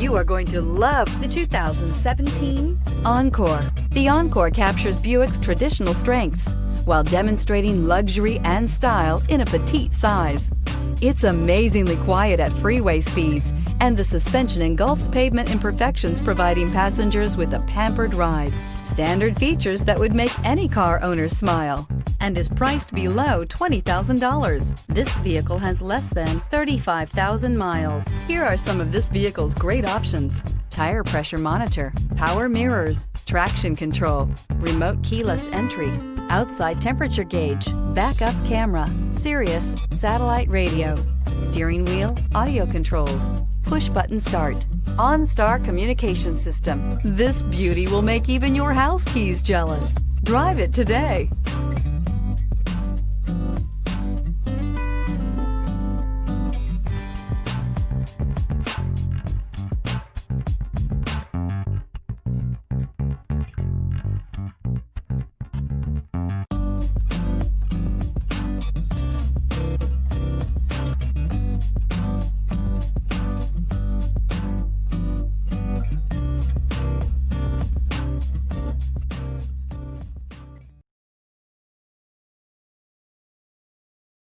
You are going to love the 2017 Encore. The Encore captures Buick's traditional strengths while demonstrating luxury and style in a petite size. It's amazingly quiet at freeway speeds, and the suspension engulfs pavement imperfections, providing passengers with a pampered ride. Standard features that would make any car owner smile, and is priced below $20,000. This vehicle has less than 35,000 miles. Here are some of this vehicle's great options: tire pressure monitor, power mirrors, traction control, remote keyless entry, outside temperature gauge, backup camera, Sirius satellite radio, steering wheel audio controls, push button start, OnStar Communication System. This beauty will make even your house keys jealous. Drive it today.